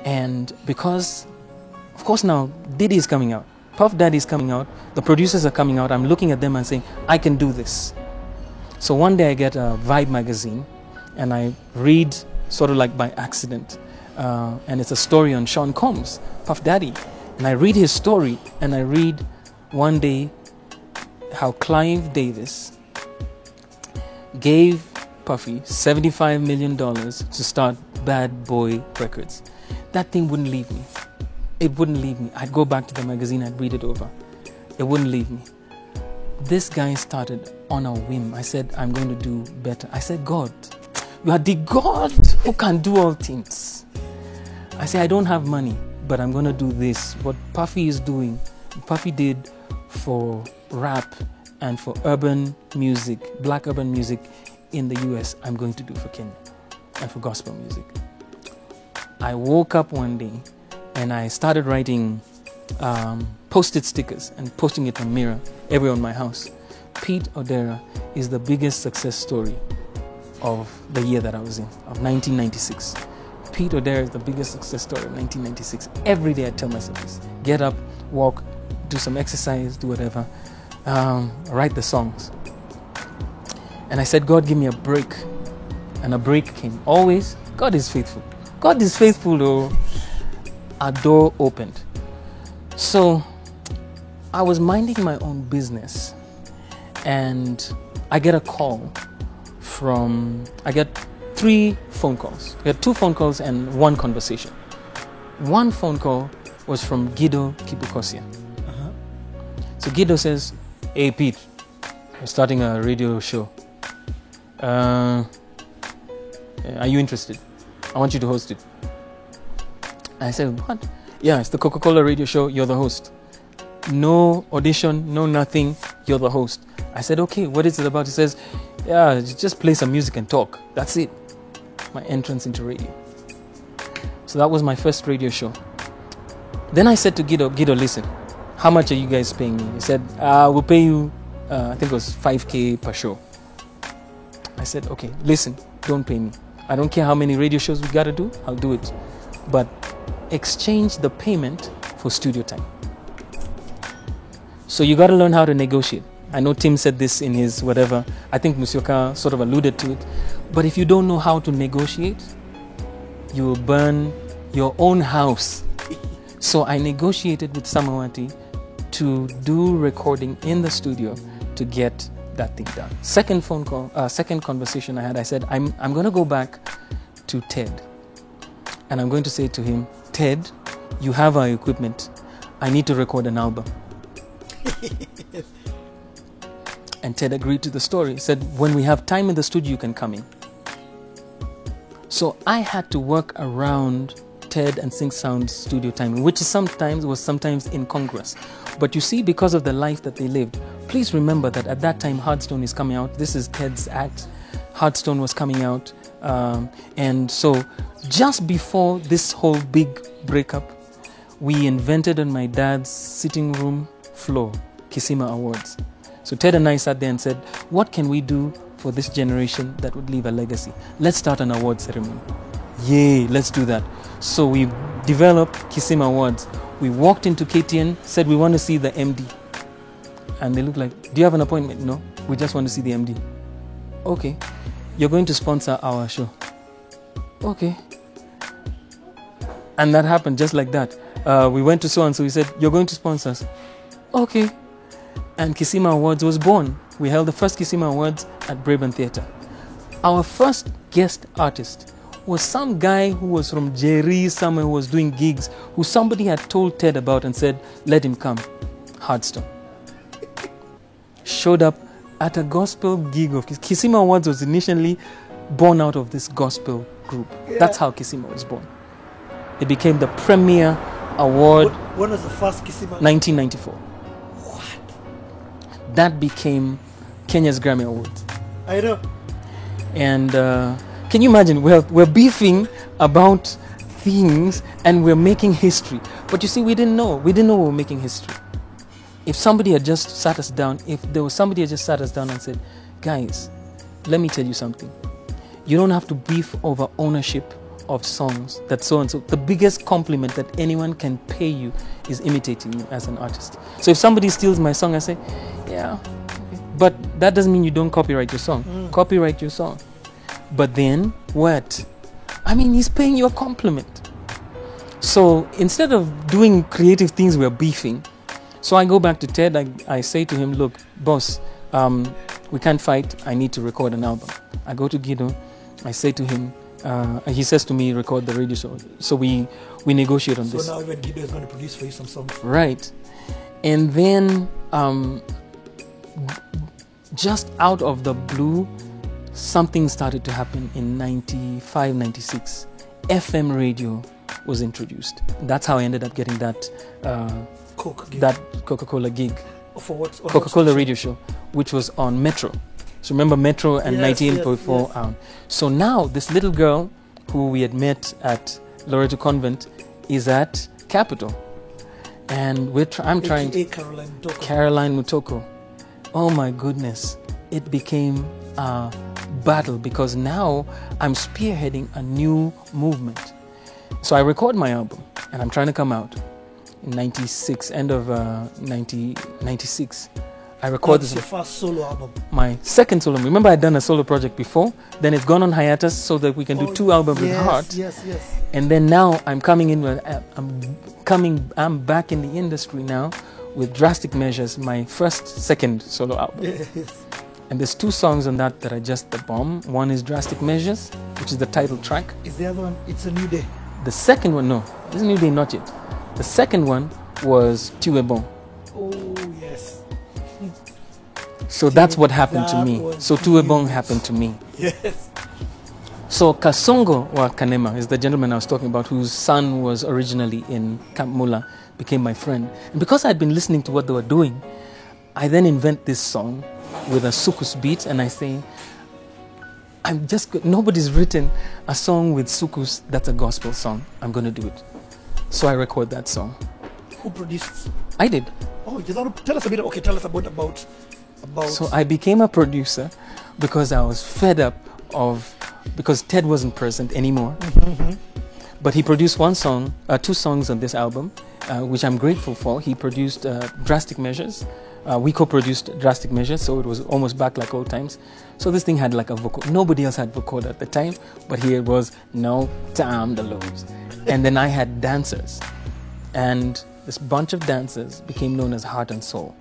And because, of course, now Diddy is coming out, Puff Daddy is coming out, the producers are coming out, I'm looking at them and saying, I can do this. So one day I get a Vibe magazine and I read sort of like by accident. And it's a story on Sean Combs, Puff Daddy. And I read his story and I read one day how Clive Davis gave Puffy $75 million to start Bad Boy Records. That thing wouldn't leave me. It wouldn't leave me. I'd go back to the magazine, I'd read it over. It wouldn't leave me. This guy started on a whim. I said, I'm going to do better. I said, God, you are the God who can do all things. I said, I don't have money, but I'm going to do this. What Puffy is doing, Puffy did for rap and for urban music, black urban music in the US, I'm going to do for Kenya and for gospel music. I woke up one day and I started writing post-it stickers and posting it on Mirror everywhere in my house. Pete Odera is the biggest success story of the year that I was in, of 1996. Pete Odera is the biggest success story of 1996. Every day I tell myself this. Get up, walk, do some exercise, do whatever, write the songs. And I said, God, give me a break. And a break came. Always, God is faithful. God is faithful, though. A door opened. So I was minding my own business and I get a call I get 3 phone calls. I had 2 phone calls and 1 conversation. One phone call was from Guido Kibukosia. So Guido says, hey Pete, we're starting a radio show. Are you interested? I want you to host it. I said, what? Yeah, it's the Coca-Cola radio show. You're the host. No audition, no nothing. You're the host. I said, okay, what is it about? He says, yeah, just play some music and talk. That's it. My entrance into radio. So that was my first radio show. Then I said to Guido, listen, how much are you guys paying me? He said, we'll pay you, I think it was 5K per show. I said, okay, listen, don't pay me. I don't care how many radio shows we got to do. I'll do it. But exchange the payment for studio time. So you got to learn how to negotiate. I know Tim said this in his whatever. I think Musyoka sort of alluded to it. But if you don't know how to negotiate, you will burn your own house. So I negotiated with Samawati to do recording in the studio to get that thing done. Second phone call, second conversation I had, I said, I'm going to go back to Ted. And I'm going to say to him, Ted, you have our equipment. I need to record an album. And Ted agreed to the story. He said, when we have time in the studio, you can come in. So I had to work around Ted and Sync Sound's studio timing, which was sometimes incongruous. But you see, because of the life that they lived, please remember that at that time, Hardstone is coming out. This is Ted's act. Hardstone was coming out. And so just before this whole big breakup, we invented on my dad's sitting room floor, Kisima Awards. So Ted and I sat there and said, what can we do for this generation that would leave a legacy? Let's start an award ceremony. Yay, let's do that. So we developed Kisima Awards. We walked into KTN, said we want to see the MD. And they looked like, do you have an appointment? No, we just want to see the MD. Okay, you're going to sponsor our show. Okay. And that happened just like that. We went to so-and-so, we said, you're going to sponsor us. Okay. And Kisima Awards was born. We held the first Kisima Awards at Braeburn Theatre. Our first guest artist was some guy who was from Jerry, somewhere who was doing gigs, who somebody had told Ted about and said, let him come. Hardstone. Showed up at a gospel gig of Kisima Awards was initially born out of this gospel group. Yeah. That's how Kisima was born. It became the premier award. When was the first Kisima? 1994. What? That became Kenya's Grammy Awards. I know. And can you imagine? We're beefing about things and we're making history. But you see, we didn't know. We didn't know we were making history. If somebody had just sat us down, if there was somebody had just sat us down and said, guys, let me tell you something. You don't have to beef over ownership of songs that so and so. The biggest compliment that anyone can pay you is imitating you as an artist. So if somebody steals my song, I say, yeah, but that doesn't mean you don't copyright your song. Copyright your song. But then what? I mean, he's paying you a compliment. So instead of doing creative things, we're beefing. So I go back to Ted. I say to him, look, boss, we can't fight. I need to record an album. I go to Guido. I say to him, he says to me, record the radio show. So we negotiate on this. So now even Guido is going to produce for you some songs. Right. And then just out of the blue, something started to happen in 95, 96. FM radio was introduced. That's how I ended up getting that Coca-Cola gig. For what? Coca-Cola radio show, which was on Metro. So remember Metro and 98.4. Yes. So now this little girl who we had met at Loreto Convent is at Capitol. And I'm trying to... Caroline Mutoko. Oh my goodness. It became a battle because now I'm spearheading a new movement. So I record my album and I'm trying to come out in 96, end of 96. I record this. Your first solo album? My second solo. Remember I'd done a solo project before, then it's gone on hiatus so that we can do two albums with Heart. Yes. And then now I'm coming in with, I'm back in the industry now with Drastic Measures, my second solo album. Yes. And there's two songs on that are just the bomb. One is Drastic Measures, which is the title track. Is the other one, It's a New Day? The second one, no. It's a New Day, not yet. The second one was Tu es bon. Oh, yes. So that's what happened to me. So Tu es bon happened to me. Yes. So Kasongo wa Kanema is the gentleman I was talking about, whose son was originally in Camp Mula, became my friend. And because I'd been listening to what they were doing, I then invent this song with a sukus beat, and I say, nobody's written a song with sukus that's a gospel song. I'm going to do it. So I record that song. Who produced? I did. Oh, tell us a bit. Okay, tell us about. So I became a producer because I was fed up because Ted wasn't present anymore. Mm-hmm. But he produced two songs on this album, which I'm grateful for. He produced Drastic Measures. We co-produced Drastic Measures, so it was almost back like old times. So this thing had like a vocal. Nobody else had vocal at the time, but here it was, no time to lose. And then I had dancers. And this bunch of dancers became known as Heart and Soul.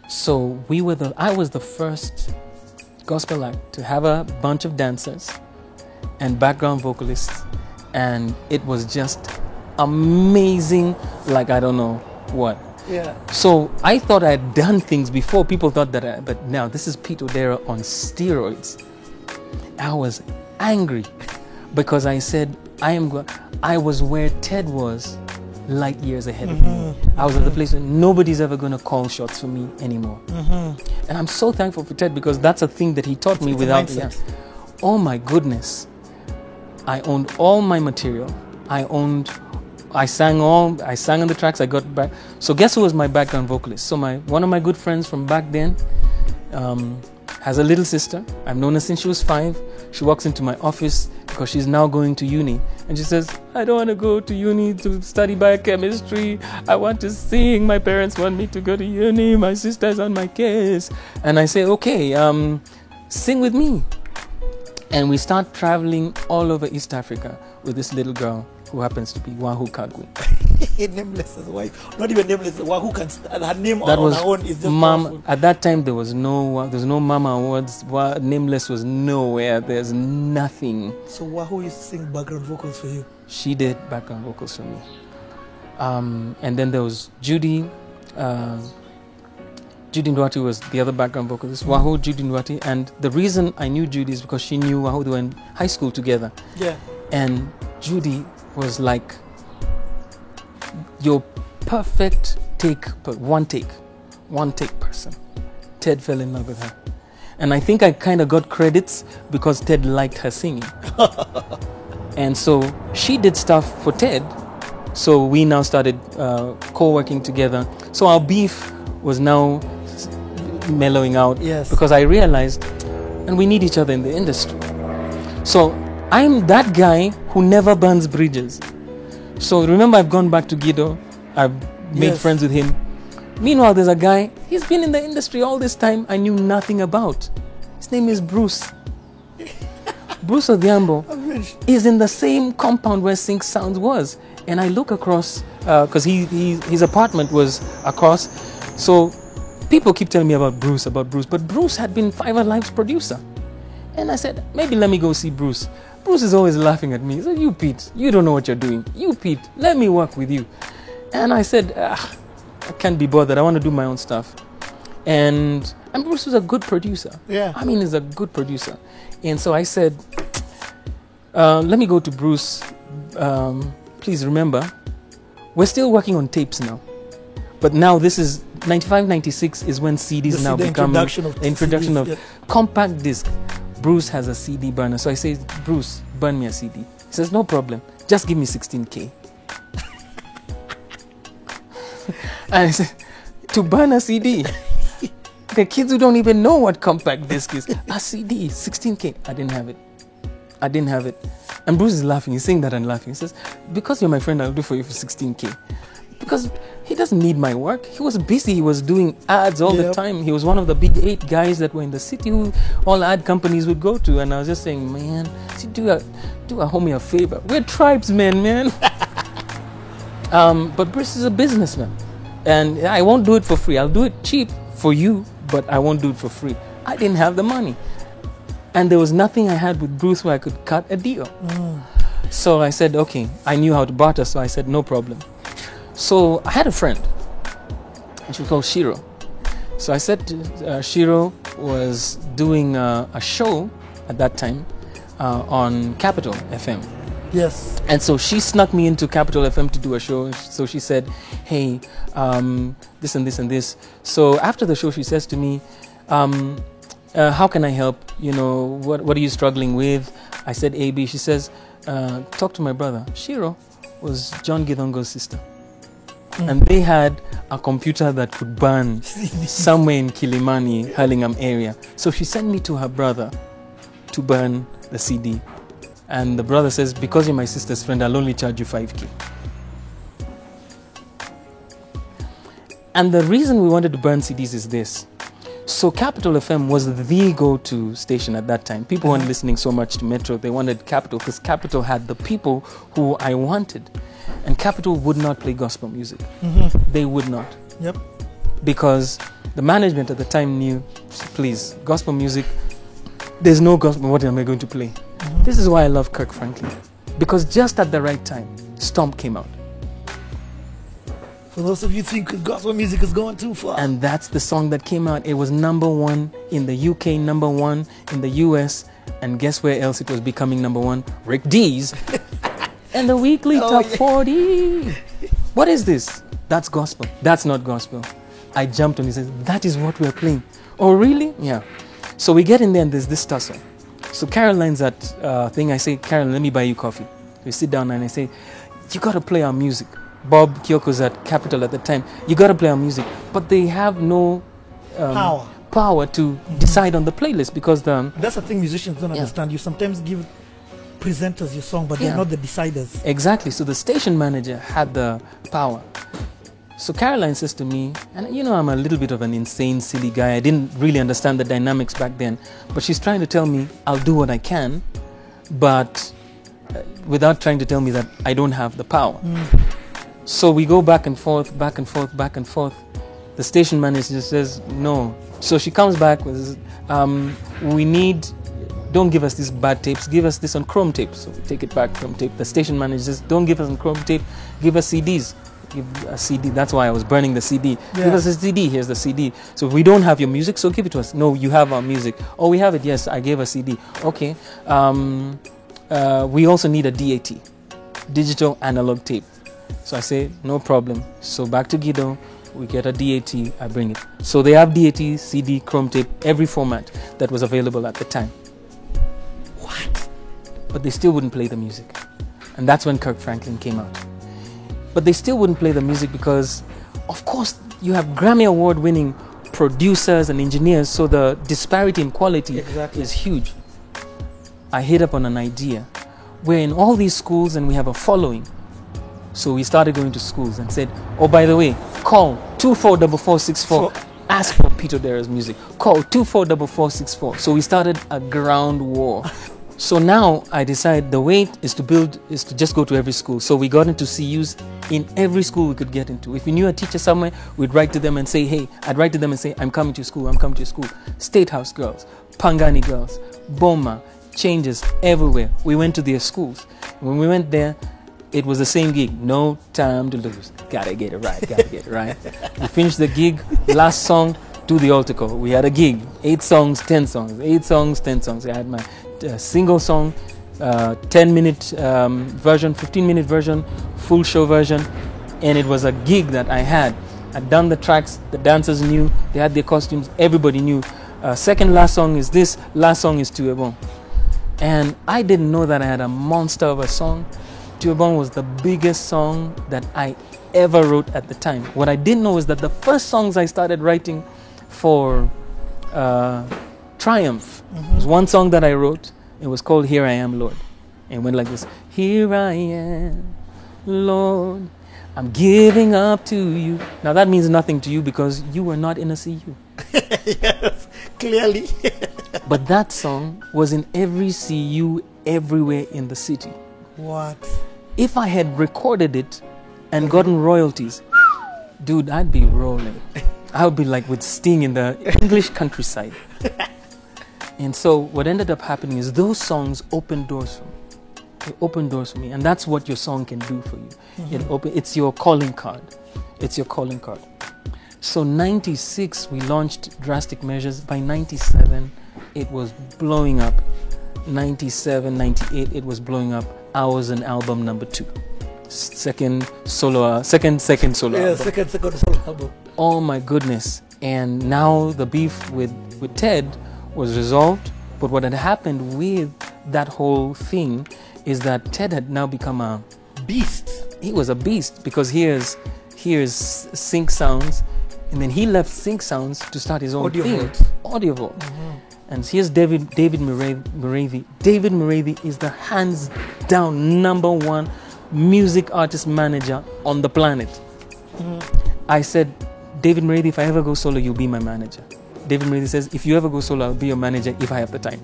So I was the first gospel act to have a bunch of dancers and background vocalists. And it was just amazing, like I don't know what. Yeah. So I thought I had done things before. People thought that, but now this is Pete Odera on steroids. I was angry because I said I was where Ted was, light years ahead of me. I was at the place where nobody's ever going to call shots for me anymore. And I'm so thankful for Ted because that's a thing that he taught me without. Oh my goodness! I owned all my material. I sang on the tracks. I got back. So guess who was my background vocalist? So one of my good friends from back then has a little sister. I've known her since she was 5. She walks into my office because she's now going to uni, and she says, "I don't want to go to uni to study biochemistry. I want to sing. My parents want me to go to uni. My sister's on my case." And I say, "Okay, sing with me." And we start traveling all over East Africa with this little girl who happens to be Wahoo Kagwe. Nameless as wife. Not even nameless. Wahoo can her name that on was her own is just Mom. powerful. At that time there was no Mama Awards. Nameless was nowhere. There's nothing. So Wahoo used to sing background vocals for you. She did background vocals for me. And then there was Judy. Judy Ndwati was the other background vocalist. Wahoo, Judy Ndwati. And the reason I knew Judy is because she knew Wahoo. They were in high school together. Yeah. And Judy was like your perfect one take person. Ted fell in love with her. And I think I kind of got credits because Ted liked her singing. And so she did stuff for Ted. So we now started co-working together. So our beef was now mellowing out. Yes. Because I realized, and we need each other in the industry. So I'm that guy who never burns bridges. So remember, I've gone back to Guido. I've made Yes. friends with him. Meanwhile, there's a guy, he's been in the industry all this time I knew nothing about. His name is Bruce. Bruce Odhiambo is in the same compound where Sync Sounds was. And I look across, because his apartment was across. So people keep telling me about Bruce. But Bruce had been Five Alive's producer. And I said, maybe let me go see Bruce. Bruce is always laughing at me. He said, you Pete, you don't know what you're doing. You Pete, let me work with you. And I said, I can't be bothered. I want to do my own stuff. And Bruce was a good producer. Yeah. I mean, he's a good producer. And so I said, let me go to Bruce. Please remember, we're still working on tapes now. But now this is 95, 96 is when CDs now become the introduction of CDs, compact disc. Bruce has a CD burner. So I say, Bruce, burn me a CD. He says, no problem. Just give me 16K. And I said, to burn a CD? The kids who don't even know what compact disc is. A CD, 16K. I didn't have it. And Bruce is laughing. He's saying that and laughing. He says, because you're my friend, I'll do for you for 16K. Because he doesn't need my work. He was busy. He was doing ads all the time. He was one of the big 8 guys that were in the city who all ad companies would go to. And I was just saying, man, see, do a homie a favor. We're tribesmen, man. But Bruce is a businessman. And I won't do it for free. I'll do it cheap for you, but I won't do it for free. I didn't have the money. And there was nothing I had with Bruce where I could cut a deal. So I said, okay, I knew how to barter, so I said, no problem. So I had a friend, and she was called Shiro. So I said to Shiro was doing a show at that time on Capital FM. Yes. And so she snuck me into Capital FM to do a show. So she said, hey, this and this and this. So after the show, she says to me, how can I help? You know, what are you struggling with? I said AB. She says, talk to my brother. Shiro was John Githongo's sister. And they had a computer that could burn somewhere in Kilimani, Hurlingham area. So she sent me to her brother to burn the CD. And the brother says, because you're my sister's friend, I'll only charge you 5K. And the reason we wanted to burn CDs is this. So Capital FM was the go-to station at that time. People weren't listening so much to Metro. They wanted Capital because Capital had the people who I wanted. And Capital would not play gospel music. They would not. Yep. Because the management at the time knew, please, gospel music, there's no gospel, what am I going to play? This is why I love Kirk Franklin. Because just at the right time, Stomp came out. For those of you who think gospel music is going too far. And that's the song that came out. It was #1 in the UK, #1 in the US. And guess where else it was becoming #1? Rick Dees. And the weekly top 40. What is this? That's gospel. That's not gospel. I jumped on. He says, that is what we're playing. Oh, really? Yeah. So we get in there and there's this tussle. So Caroline's that thing. I say, Caroline, let me buy you coffee. We sit down and I say, you got to play our music. Bob Kyoko's at Capital at the time. You got to play our music. But they have no power to decide on the playlist because that's the thing musicians don't understand. You sometimes give presenters your song, but they're not the deciders. Exactly. So the station manager had the power. So Caroline says to me, and you know I'm a little bit of an insane, silly guy. I didn't really understand the dynamics back then. But she's trying to tell me I'll do what I can, but without trying to tell me that I don't have the power. So we go back and forth, back and forth, back and forth. The station manager says no. So she comes back with, don't give us these bad tapes, give us this on chrome tape. So we take it back, chrome tape. The station manager says, don't give us on chrome tape, give us CDs. Give a CD. That's why I was burning the CD. Give us a CD, here's the CD. So we don't have your music, so give it to us. No, you have our music. Oh, we have it, yes, I gave a CD. Okay. We also need a DAT, digital analog tape. So I say, no problem. So back to Guido, we get a DAT, I bring it. So they have DAT, CD, chrome tape, every format that was available at the time. What? But they still wouldn't play the music. And that's when Kirk Franklin came out. But they still wouldn't play the music because, of course, you have Grammy Award winning producers and engineers, so the disparity in quality is huge. I hit up on an idea. we're in all these schools and we have a following. So we started going to schools and said, oh, by the way, call 244464. Ask for Pete Odera's music. Call 244464. So we started a ground war. So now I decided the way is to just go to every school. So we got into CUs in every school we could get into. If we knew a teacher somewhere, we'd write to them and say, hey, I'd write to them and say, I'm coming to school, I'm coming to school. State House girls, Pangani girls, Boma, Changes, everywhere. We went to their schools. When we went there, it was the same gig. No time to lose. Gotta get it right, gotta get it right. We finished the gig, last song, do the altar call. We had a gig, 8 songs, 10 songs, 8 songs, 10 songs. I had my single song, 10-minute version, 15-minute version, full show version, and it was a gig that I had. I'd done the tracks, the dancers knew, they had their costumes, everybody knew. Second last song is this, last song is Tuebon. And I didn't know that I had a monster of a song. Tuebon was the biggest song that I ever wrote at the time. What I didn't know is that the first songs I started writing for Triumph was one song that I wrote. It was called Here I Am, Lord. And it went like this. Here I am, Lord, I'm giving up to you. Now that means nothing to you because you were not in a CU. Yes, clearly. But that song was in every CU everywhere in the city. What? If I had recorded it and gotten royalties, dude, I'd be rolling. I would be like with Sting in the English countryside. And so what ended up happening is those songs opened doors for me. They opened doors for me. And that's what your song can do for you. It's your calling card. It's your calling card. So 96, we launched Drastic Measures. By 97, it was blowing up. 97, 98, it was blowing up. I was an album number 2. Second solo album. Second solo album. Oh my goodness. And now the beef with Ted was resolved. But what had happened with that whole thing is that Ted had now become a beast. He was a beast because here's Sync Sounds, and then he left Sync Sounds to start his own thing. Audio Vault. And here's David Muravy. David Muravy is the hands down number 1 music artist manager on the planet. I said, David Muravy, if I ever go solo, you'll be my manager. David Muravy says, if you ever go solo, I'll be your manager if I have the time.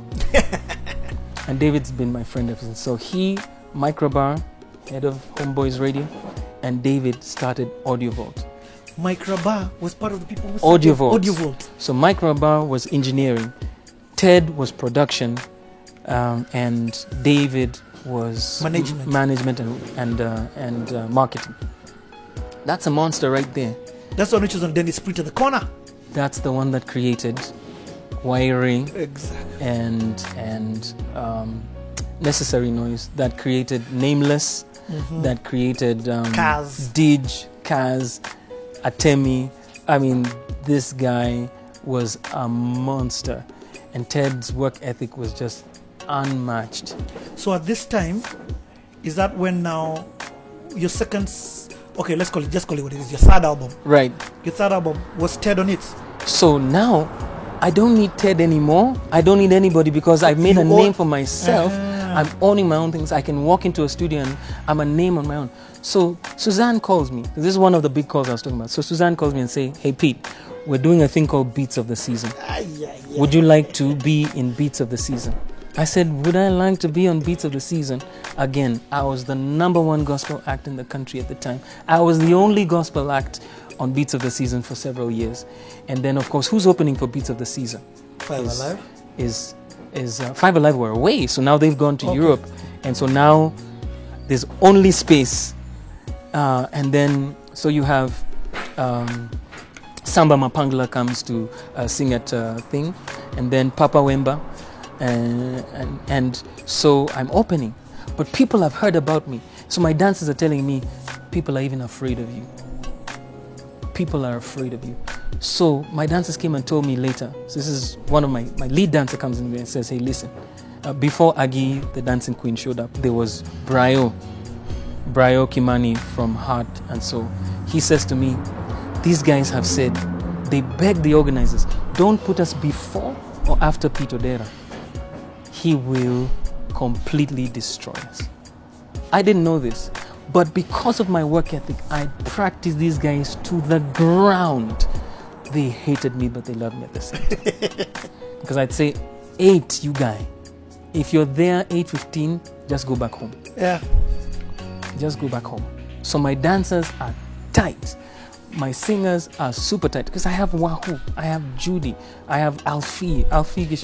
And David's been my friend ever since. So he, Microbar, head of Homeboys Radio, and David started Audio Vault. Microbar was part of the people who Audio Vault. Audio Vault. So Microbar was engineering, Ted was production, and David was management and marketing. That's a monster right there. That's the one which is on Dennis Sprint at the corner. That's the one that created Wiring and Necessary Noise, that created Nameless, that created Kaz, Kaz, Atemi. I mean, this guy was a monster, and Ted's work ethic was just unmatched. So at this time, is that when now your second, okay, let's call it, just call it what it is, your third album? Right. Your third album was Ted on it. So now I don't need Ted anymore. I don't need anybody because I've made a name for myself. I'm owning my own things. I can walk into a studio and I'm a name on my own. So Suzanne calls me. This is one of the big calls I was talking about. So Suzanne calls me and say, hey Pete, we're doing a thing called Beats of the Season. Would you like to be in Beats of the Season? I said, would I like to be on Beats of the Season? Again, I was the number 1 gospel act in the country at the time. I was the only gospel act on Beats of the Season for several years. And then, of course, who's opening for Beats of the Season? Five Alive? Is Five Alive were away, so now they've gone to Europe. And so now there's only space. And then, so you have Samba Mapangala comes to sing at thing. And then Papa Wemba. And so I'm opening. But people have heard about me. So my dancers are telling me, people are even afraid of you. People are afraid of you. So my dancers came and told me later. So this is one of my lead dancer comes in and says, hey, listen, before Aggie, the dancing queen, showed up, there was Brayo Kimani from Heart. And so he says to me, these guys have said, they begged the organizers, don't put us before or after Pete Odera. He will completely destroy us. I didn't know this, but because of my work ethic, I practiced these guys to the ground. They hated me, but they loved me at the same time. Because I'd say, 8, you guy. If you're there 8:15, just go back home. Yeah. Just go back home. So my dancers are tight. My singers are super tight. Because I have Wahoo, I have Judy, I have Alfie.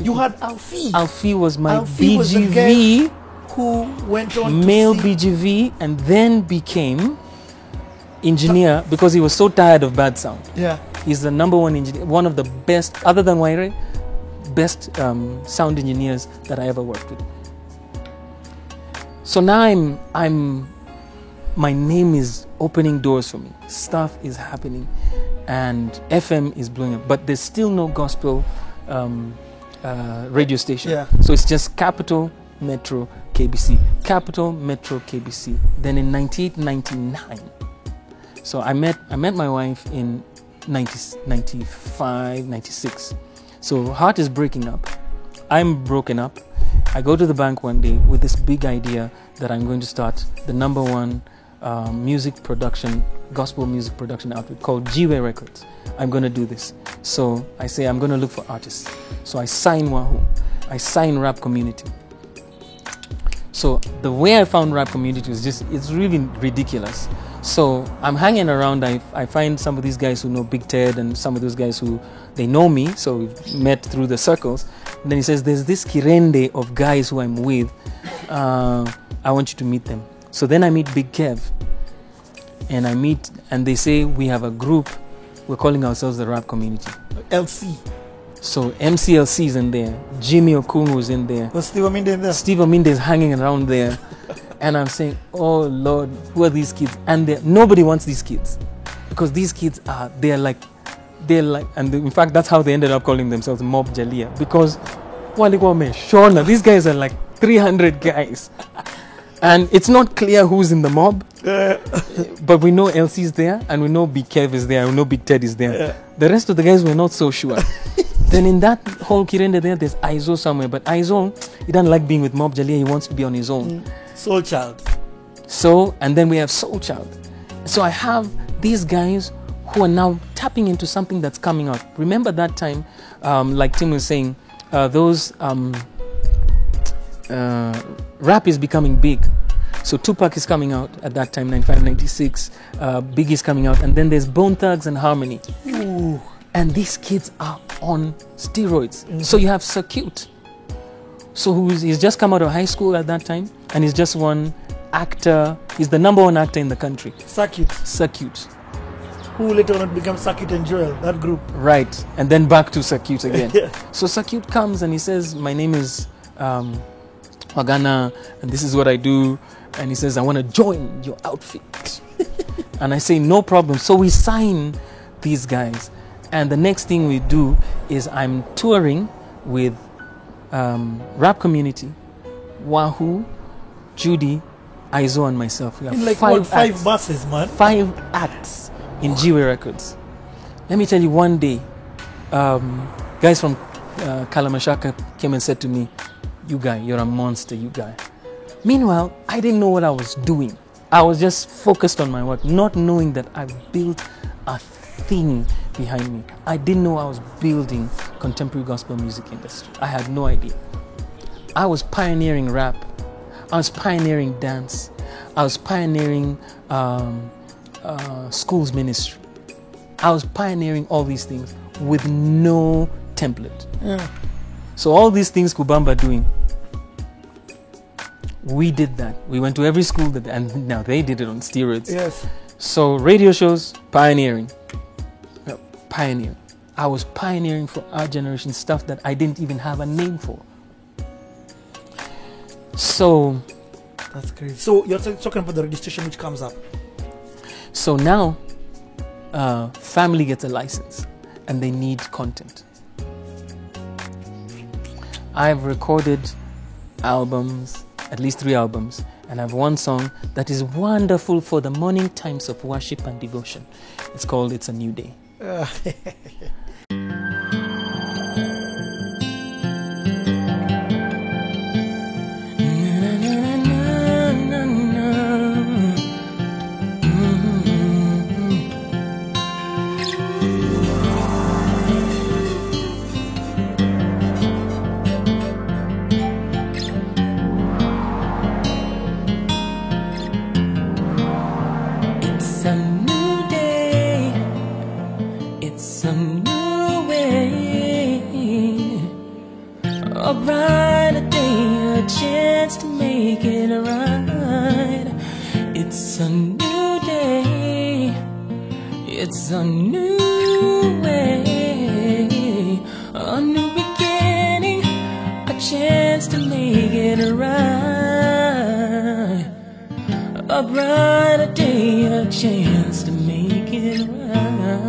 You had Alfie. Alfie was my Alfie was the BGV. Who went on Male to sing. BGV, and then became engineer because he was so tired of bad sound. Yeah. He's the number one engineer, one of the best, other than Waire, best sound engineers that I ever worked with. So now my name is opening doors for me. Stuff is happening, and FM is blowing up. But there's still no gospel radio station. Yeah. So it's just Capital, Metro, KBC. Capital, Metro, KBC. Then in 98, 99. So I met my wife in 95, 96. So heart is breaking up. I'm broken up. I go to the bank one day with this big idea that I'm going to start the number one music production, gospel music production outfit called Jiwe Records. I'm going to do this. So I say I'm going to look for artists. So I sign Wahoo. I sign Rap Community. So the way I found Rap Community was it's really ridiculous. So I'm hanging around. I find some of these guys who know Big Ted and some of those guys who they know me. So we've met through the circles. And then he says, there's this kirende of guys who I'm with. I want you to meet them. So then I meet Big Kev. And they say, we have a group. We're calling ourselves the Rap Community. LC. So MCLC is in there. Jimmy Okungu is in there. Was Steve Aminde in there? Steve Aminde is hanging around there. And I'm saying, oh Lord, who are these kids? And nobody wants these kids. Because these kids they're like, and in fact, that's how they ended up calling themselves Mob Jalia. Because, Shona, these guys are like 300 guys. And it's not clear who's in the mob. But we know LC is there, and we know Big Kev is there, and we know Big Ted is there. Yeah. The rest of the guys, we're not so sure. Then in that whole kirende there's Aizo somewhere. But Aizo, he doesn't like being with Mob Jalia. He wants to be on his own. Soul Child. So, and then we have Soul Child. So I have these guys who are now tapping into something that's coming out. Remember that time, like Tim was saying, rap is becoming big. So Tupac is coming out at that time, 95, 96. Biggie is coming out. And then there's Bone Thugs and Harmony. Ooh. And these kids are on steroids. So you have Circuit. So he's just come out of high school at that time. And he's just one actor. He's the number one actor in the country. Circuit. Who later on becomes Circuit and Joel, that group. Right. And then back to Circuit again. Yeah. So Circuit comes and he says, my name is Wagana, and this is what I do. And he says, I want to join your outfit. And I say, no problem. So we sign these guys. And the next thing we do is I'm touring with Rap Community, Wahoo, Judy, Aizo, and myself. We have In like five buses, man. 5 acts in Jiwe Records. Let me tell you, one day, guys from Kalamashaka came and said to me, you guy, you're a monster, you guy. Meanwhile, I didn't know what I was doing. I was just focused on my work, not knowing that I built a thing behind me. I didn't know I was building contemporary gospel music industry. I had no idea. I was pioneering rap. I was pioneering dance. I was pioneering schools ministry. I was pioneering all these things with no template. Yeah. So all these things Kubamba doing, we did that. We went to every school and now they did it on steroids. Yes. So radio shows, pioneering. Pioneering. I was pioneering for our generation stuff that I didn't even have a name for. So that's crazy. So you're talking about the registration which comes up. So now, family gets a license and they need content. I've recorded albums, at least 3 albums, and I have one song that is wonderful for the morning times of worship and devotion. It's called It's a New Day. a new day. It's a new way. A brighter day, a chance to make it right. It's a new day. It's a new way. A new beginning, a chance to make it right. A brighter day, a chance to make it right.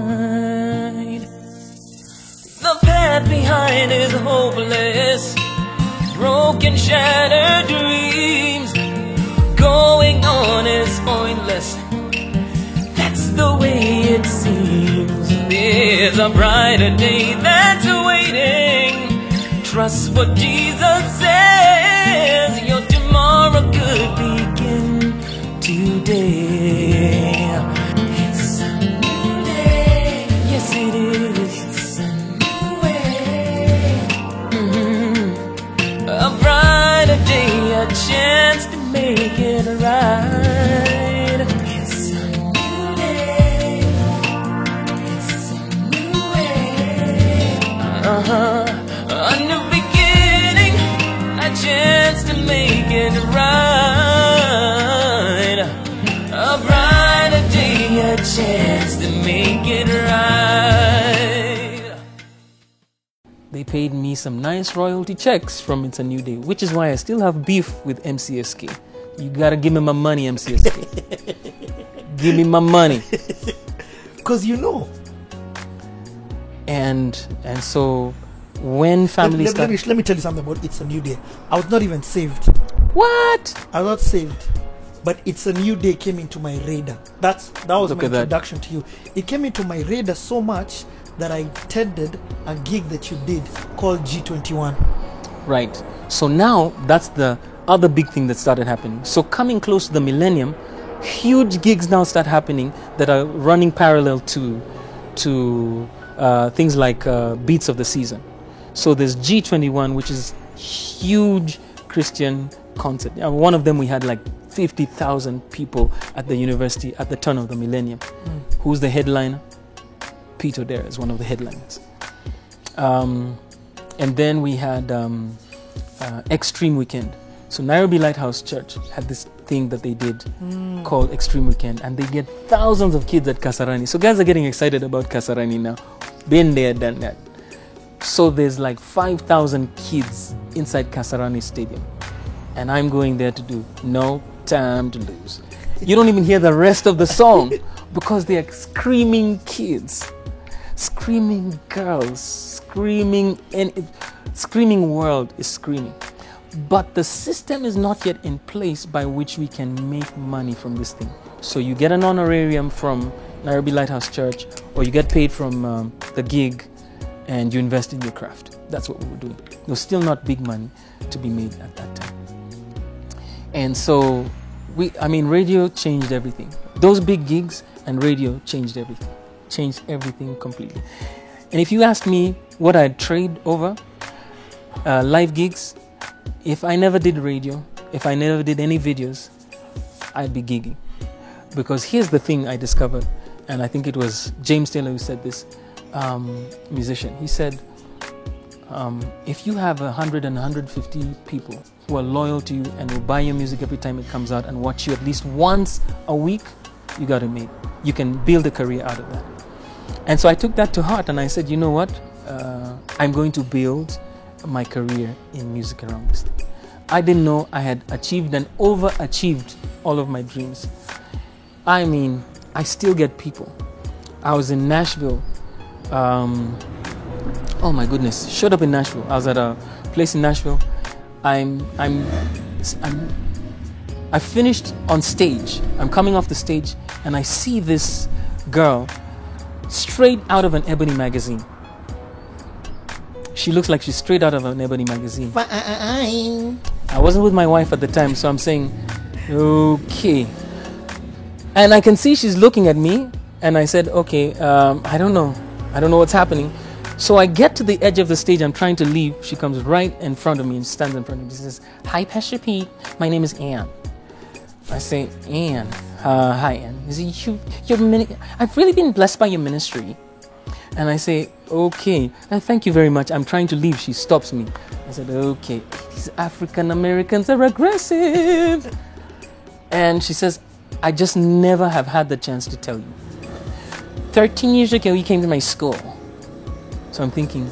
The path behind is hopeless, broken, shattered dreams. Going on is pointless, that's the way it seems. There's a brighter day that's waiting. Trust what Jesus says. Your tomorrow could begin today. It's a new day. Yes, it is. It's a new way. A brighter day, a chance to make it right. It's a new day. It's a new way. A new beginning, a chance to make it right. A brighter day, a chance to make it right. They paid me some nice royalty checks from It's a New Day, which is why I still have beef with MCSK. You gotta give me my money, MCSK. Give me my money. Because you know. And so when family let me tell you something about It's a New Day. I was not even saved. What? I was not saved. But It's a New Day came into my radar. That was Look my at that. introduction to you. It came into my radar so much that I attended a gig that you did called G21. Right. So now that's the other big thing that started happening. So coming close to the millennium, huge gigs now start happening that are running parallel to things like Beats of the Season. So there's G21, which is huge Christian concert. One of them we had like 50,000 people at the university at the turn of the millennium. Who's the headliner? Pete O'Dare is one of the headliners. And then we had Extreme Weekend. So Nairobi Lighthouse Church had this thing that they did called Extreme Weekend, and they get thousands of kids at Kasarani. So guys are getting excited about Kasarani now. Been there, done that. So there's like 5,000 kids inside Kasarani Stadium, and I'm going there to do No Time to Lose. You don't even hear the rest of the song because they are screaming kids, screaming girls, screaming, and screaming world is screaming. But the system is not yet in place by which we can make money from this thing. So you get an honorarium from Nairobi Lighthouse Church, or you get paid from the gig, and you invest in your craft. That's what we were doing. There was still not big money to be made at that time. And so, radio changed everything. Those big gigs and radio changed everything completely. And if you ask me what I'd trade over, live gigs, if I never did radio, if I never did any videos, I'd be gigging. Because here's the thing I discovered, and I think it was James Taylor who said this, musician. He said, if you have 100 and 150 people who are loyal to you and will buy your music every time it comes out and watch you at least once a week, you got it made. You can build a career out of that. And so I took that to heart, and I said, you know what? I'm going to build my career in music around this thing. I didn't know I had achieved and overachieved all of my dreams. I mean, I still get people. I was in Nashville. Oh my goodness! Showed up in Nashville. I was at a place in Nashville. I finished on stage. I'm coming off the stage, and I see this girl straight out of an Ebony magazine. She looks like she's straight out of an Ebony magazine. I wasn't with my wife at the time, so I'm saying, okay. And I can see she's looking at me, and I said, okay, I don't know what's happening. So I get to the edge of the stage, I'm trying to leave. She comes right in front of me and stands in front of me. She says, "Hi, Pastor Pete, my name is Ann." I say, "Ann, hi, Anne. He said, I've really been blessed by your ministry. And I say, okay, thank you very much. I'm trying to leave. She stops me. I said, okay, these African Americans are aggressive. And she says, I just never have had the chance to tell you. 13 years ago, you came to my school. So I'm thinking,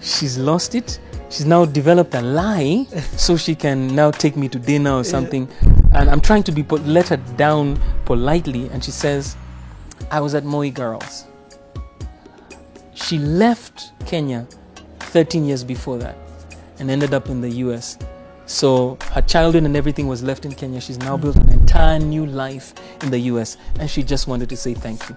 she's lost it. She's now developed a lie so she can now take me to dinner or something. And I'm trying to let her down politely. And she says, I was at Moi Girls. She left Kenya 13 years before that and ended up in the US. So her childhood and everything was left in Kenya. She's now built an entire new life in the US. And she just wanted to say thank you.